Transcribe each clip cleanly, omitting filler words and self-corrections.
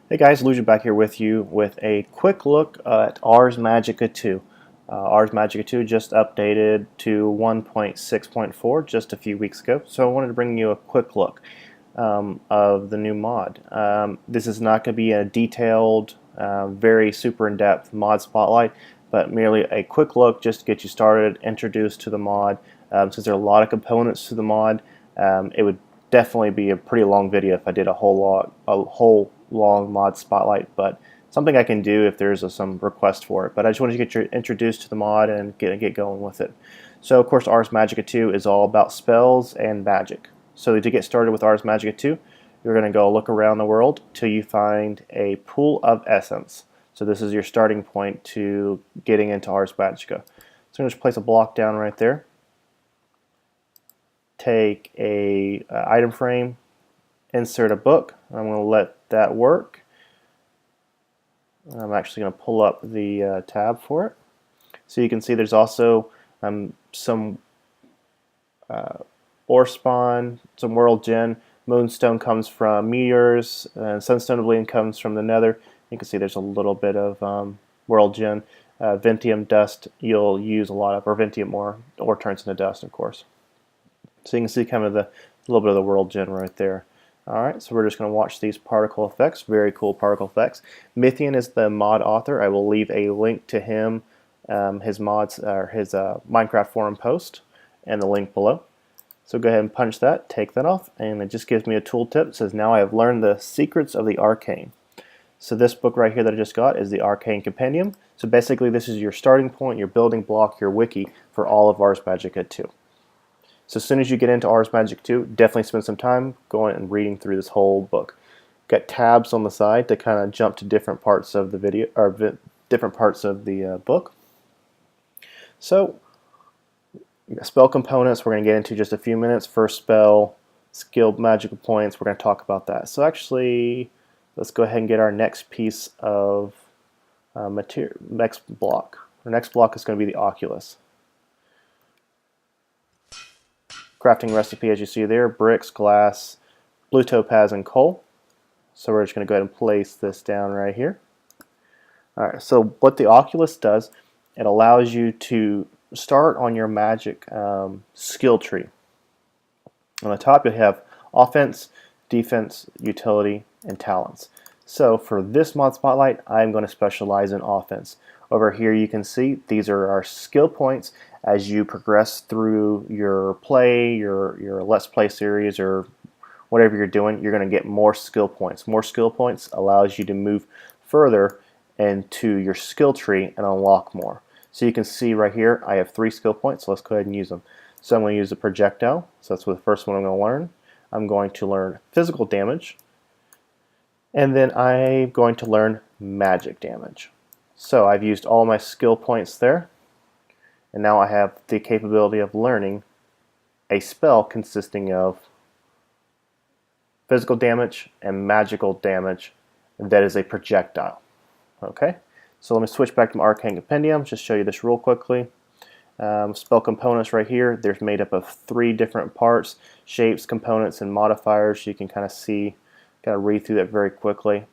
Hey guys, Luigi back here with you with a quick look at Ars Magica 2. Ars Magica 2 just updated to 1.6.4 just a few weeks ago, so I wanted to bring you a quick look of the new mod. This is not going to be a detailed, very super in-depth mod spotlight, but merely a quick look just to get you started, introduced to the mod. Since there are a lot of components to the mod, it would definitely be a pretty long video if I did a whole long mod spotlight, but something I can do if there's some request for it. But I just wanted to get you introduced to the mod and get going with it. So of course Ars Magica 2 is all about spells and magic. So to get started with Ars Magica 2, you're going to go look around the world till you find a pool of essence. So this is your starting point to getting into Ars Magica. So I'm going to just place a block down right there. Take a item frame, insert a book. I'm going to let that work. I'm actually going to pull up the tab for it. So you can see there's also some ore spawn, some world gen. Moonstone comes from meteors, and Sunstone Oblivion comes from the nether. You can see there's a little bit of world gen. Ventium dust you'll use a lot of, or Ventium ore turns into dust, of course. So you can see kind of a little bit of the world gen right there. Alright, so we're just going to watch these particle effects. Very cool particle effects. Mythian is the mod author. I will leave a link to him, his mods, or his Minecraft forum post, and the link below. So go ahead and punch that, take that off, and it just gives me a tooltip. It says, now I have learned the secrets of the arcane. So this book right here that I just got is the Arcane Compendium. So basically this is your starting point, your building block, your wiki for all of Ars Magica 2. So as soon as you get into Ars Magica 2, definitely spend some time going and reading through this whole book. Got tabs on the side to kind of jump to different parts of the video, or different parts of the book. So spell components we're going to get into just a few minutes. First spell, skilled magical points, we're going to talk about that. So actually, let's go ahead and get our next piece of material, next block. Our next block is going to be the Oculus. Crafting recipe, as you see there, bricks, glass, blue topaz, and coal. So we're just going to go ahead and place this down right here. Alright, so what the Oculus does, it allows you to start on your magic skill tree. On the top you have offense, defense, utility, and talents. So for this mod spotlight, I'm going to specialize in offense. Over here you can see these are our skill points as you progress through your play, your Let's Play series, or whatever you're doing. You're going to get more skill points. More skill points allows you to move further into your skill tree and unlock more. So you can see right here I have 3 skill points, so let's go ahead and use them. So I'm going to use the projectile, so that's the first one I'm going to learn. I'm going to learn physical damage, and then I'm going to learn magic damage. So I've used all my skill points there, and now I have the capability of learning a spell consisting of physical damage and magical damage, and that is a projectile. Okay, so let me switch back to my Arcane Compendium, just show you this real quickly. Spell components right here, they're made up of 3 different parts, shapes, components, and modifiers. You can kind of see, kind of read through that very quickly.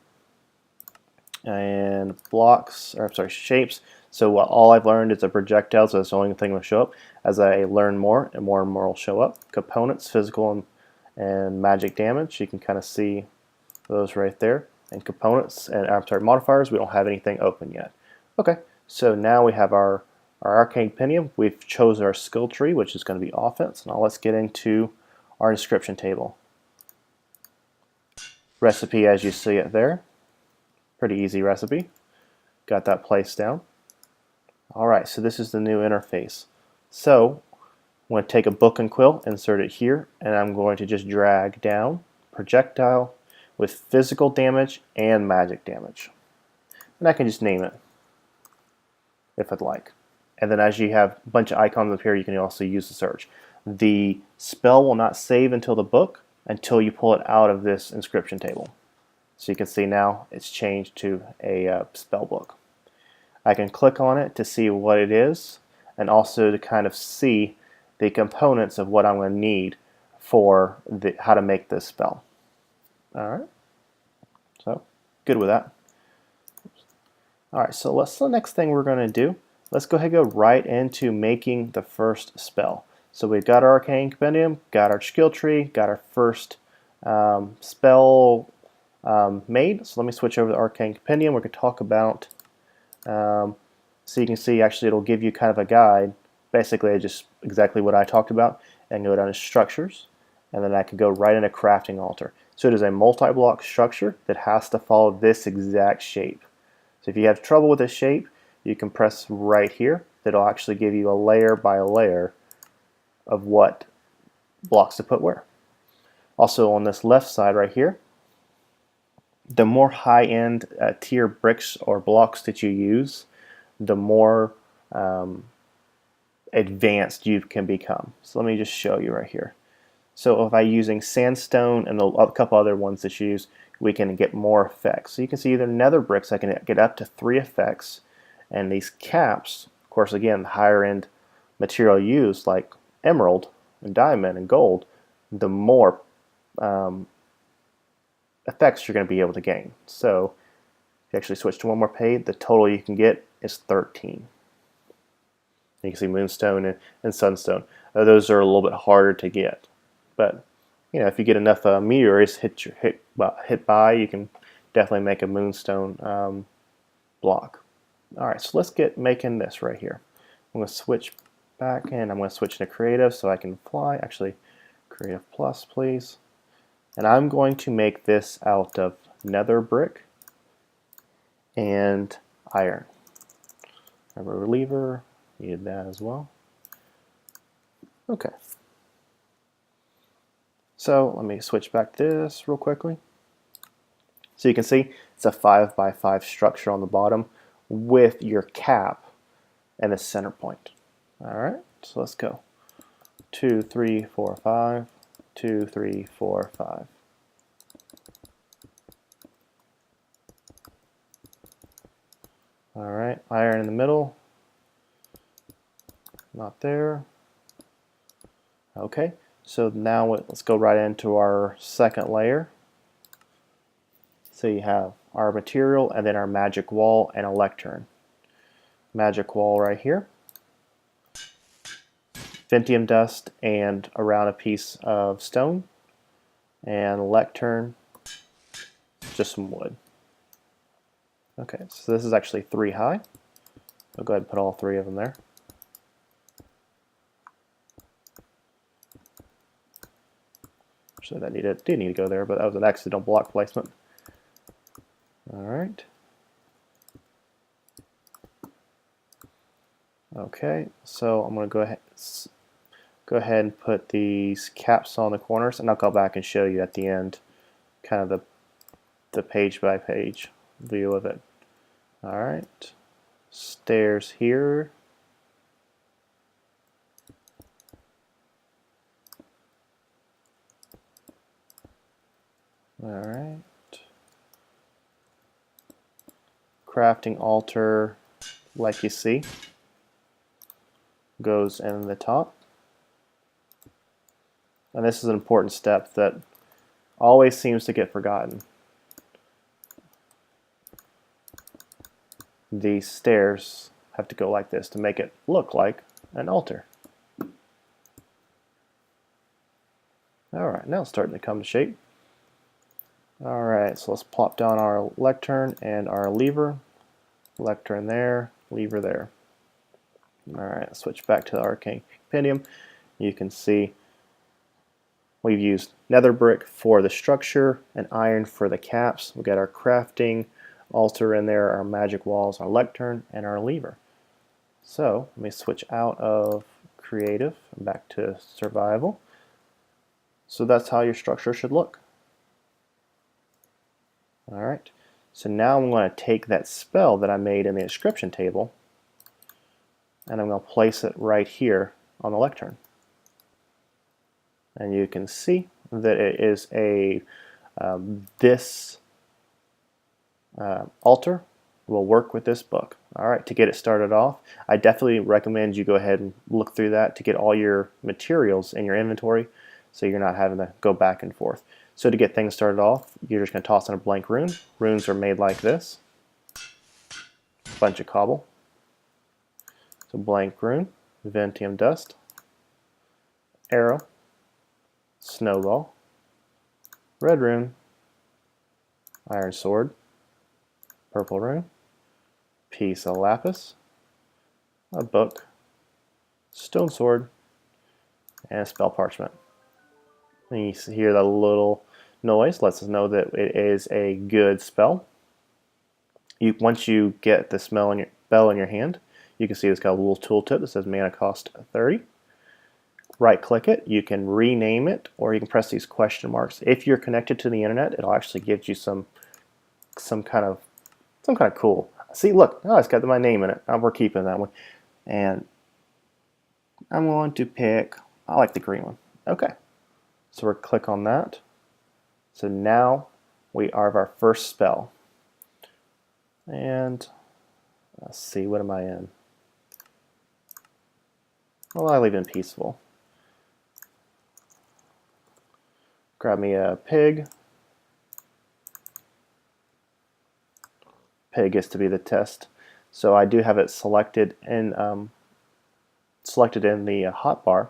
And blocks, or I'm sorry, shapes. So all I've learned is a projectile, so that's the only thing that will show up. As I learn more and more will show up. Components, physical and magic damage. You can kind of see those right there. And components, and I'm sorry, modifiers, we don't have anything open yet. Okay, so now we have our Arcane Compendium. We've chosen our skill tree, which is going to be offense. Now let's get into our inscription table. Recipe as you see it there. Pretty easy recipe. Got that placed down. Alright, so this is the new interface. So I'm going to take a book and quill, insert it here, and I'm going to just drag down projectile with physical damage and magic damage. And I can just name it if I'd like. And then as you have a bunch of icons up here, you can also use the search. The spell will not save until the book, until you pull it out of this inscription table. So you can see now it's changed to a spell book. I can click on it to see what it is, and also to kind of see the components of what I'm going to need for how to make this spell. Alright, so good with that. Alright, so the next thing we're going to do, let's go ahead and go right into making the first spell. So we've got our Arcane Compendium, got our skill tree, got our first spell made. So let me switch over to Arcane Compendium. We're going to talk about, so you can see actually it'll give you kind of a guide, basically just exactly what I talked about, and go down to structures, and then I could go right into crafting altar. So it is a multi-block structure that has to follow this exact shape. So if you have trouble with this shape, you can press right here. That'll actually give you a layer by layer of what blocks to put where. Also on this left side right here, the more high-end tier bricks or blocks that you use, the more advanced you can become. So let me just show you right here. So if I'm using sandstone and a couple other ones that you use, we can get more effects. So you can see either nether bricks, I can get up to 3 effects, and these caps, of course, again, the higher end material used like emerald and diamond and gold, the more effects you're going to be able to gain. So if you actually switch to one more page, the total you can get is 13. You can see moonstone and sunstone. Those are a little bit harder to get, but you know, if you get enough meteors hit by, you can definitely make a moonstone block. All right, so let's get making this right here. I'm going to switch back and I'm going to switch to creative so I can fly. Actually, creative plus, please. And I'm going to make this out of nether brick and iron. A reliever, needed that as well. Okay. So let me switch back to this real quickly. So you can see it's a 5 by 5 structure on the bottom with your cap and a center point. All right, so let's go. 2, 3, 4, 5. 2, 3, 4, 5. All right, iron in the middle. Not there. Okay, so now let's go right into our second layer. So you have our material and then our magic wall and a lectern. Magic wall right here. Ventium dust and around a piece of stone. And lectern, just some wood. Okay, so this is actually 3 high. I'll go ahead and put all 3 of them there. Actually, that did need to go there, but that was an accidental block placement. All right. Okay, so I'm going to go ahead and put these caps on the corners, and I'll go back and show you at the end, kind of the page by page view of it. All right, stairs here. All right. Crafting altar, like you see, goes in the top. And this is an important step that always seems to get forgotten. These stairs have to go like this to make it look like an altar. Alright, now it's starting to come to shape. Alright, so let's plop down our lectern and our lever. Lectern there, lever there. Alright, switch back to the Arcane Compendium. You can see we've used nether brick for the structure and iron for the caps. We've got our crafting altar in there, our magic walls, our lectern, and our lever. So let me switch out of creative and back to survival. So that's how your structure should look. Alright, so now I'm going to take that spell that I made in the inscription table and I'm going to place it right here on the lectern. And you can see that it is a this altar will work with this book. Alright, to get it started off, I definitely recommend you go ahead and look through that to get all your materials in your inventory so you're not having to go back and forth. So to get things started off, you're just going to toss in a blank rune. Runes are made like this. Bunch of cobble. So blank rune, Ventium dust, arrow, snowball, red rune, iron sword, purple rune, piece of lapis, a book, stone sword, and a spell parchment. And you hear that little noise, lets us know that it is a good spell. Once you get the spell in your hand, you can see it's got a little tooltip that says mana cost 30. Right click it, you can rename it, or you can press these question marks. If you're connected to the internet, it'll actually give you some kind of cool. See, look, oh, it's got my name in it. We're keeping that one. And I'm going to pick, I like the green one. Okay. So we'll click on that. So now we have our first spell. And let's see, what am I in? Well, I leave it in peaceful. Grab me a pig. Pig gets to be the test. So I do have it selected in the hotbar.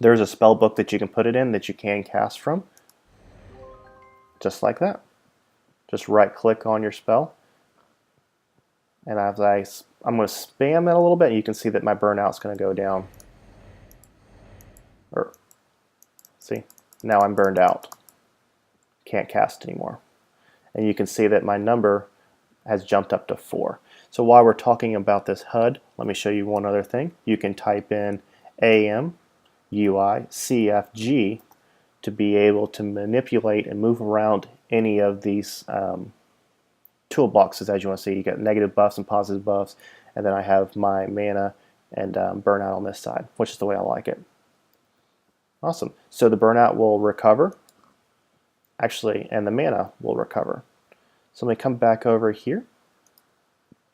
There's a spell book that you can put it in that you can cast from. Just like that. Just right click on your spell. And as I'm going to spam it a little bit, and you can see that my burnout's going to go down. See, now I'm burned out. Can't cast anymore. And you can see that my number has jumped up to 4. So while we're talking about this HUD, let me show you one other thing. You can type in AM, UI, CFG to be able to manipulate and move around any of these toolboxes as you want to see. You get negative buffs and positive buffs, and then I have my mana and burnout on this side, which is the way I like it. Awesome. So the burnout will recover, actually, and the mana will recover. So let me come back over here.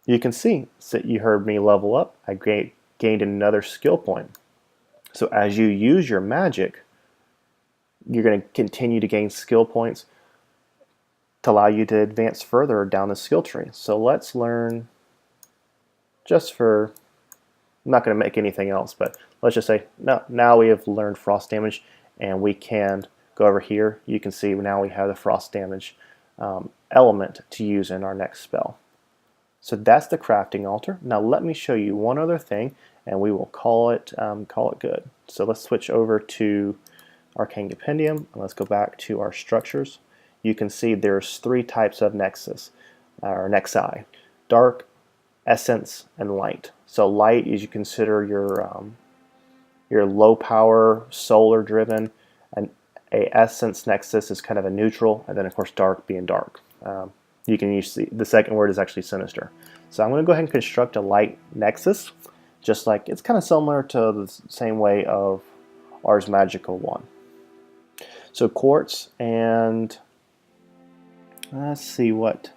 You can see that you heard me level up. I gained another skill point. So as you use your magic, you're going to continue to gain skill points to allow you to advance further down the skill tree. So let's learn, I'm not going to make anything else, but let's just say now we have learned frost damage, and we can go over here. You can see now we have the frost damage element to use in our next spell. So that's the crafting altar. Now let me show you one other thing, and we will call it good. So let's switch over to Arcane Compendium, and let's go back to our structures. You can see there's 3 types of nexus, or nexi: dark, essence, and light. So light is you consider your low power, solar driven, and a essence nexus is kind of a neutral, and then of course dark being dark. You can use the second word is actually sinister. So I'm going to go ahead and construct a light nexus, just like it's kind of similar to the same way of Ars Magica 1. So quartz, and let's see what,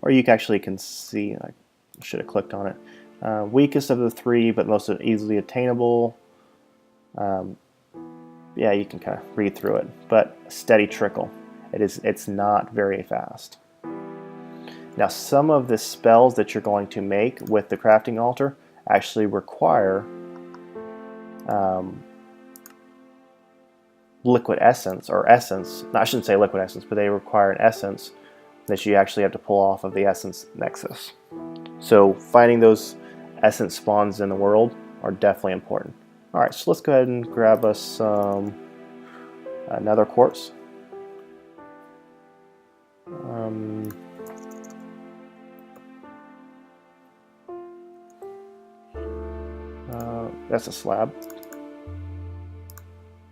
or you actually can see, I should have clicked on it. Weakest of the 3, but most easily attainable. Yeah, you can kind of read through it, but steady trickle. It's not very fast. Now some of the spells that you're going to make with the crafting altar actually require liquid essence, or essence. No, I shouldn't say liquid essence, but they require an essence that you actually have to pull off of the essence nexus. So finding those essence spawns in the world are definitely important. Alright, so let's go ahead and grab us another quartz. That's a slab.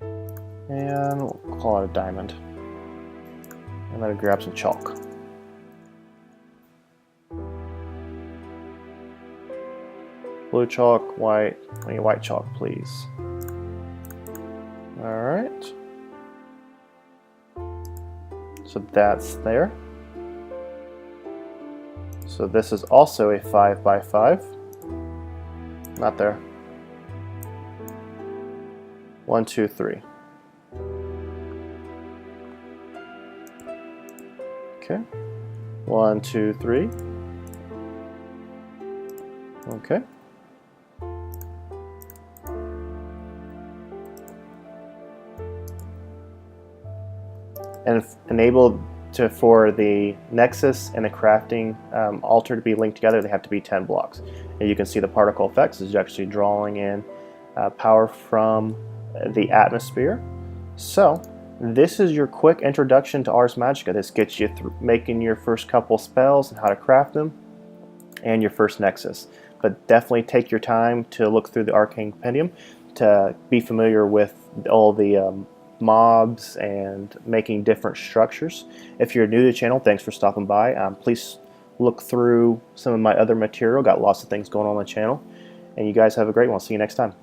And we'll call it a diamond. And then grab some chalk. Blue chalk, white, I need white chalk, please. Alright. So that's there. So this is also a 5x5. Not there. 1, 2, 3. Okay. 1, 2, 3. Okay. And enable for the Nexus and the crafting altar to be linked together, they have to be 10 blocks. And you can see the particle effects is actually drawing in power from the atmosphere. So this is your quick introduction to Ars Magica. This gets you making your first couple spells and how to craft them, and your first Nexus. But definitely take your time to look through the Arcane Compendium to be familiar with all the mobs and making different structures. If you're new to the channel, thanks for stopping by. Please look through some of my other material. Got lots of things going on the channel. And you guys have a great one. See you next time.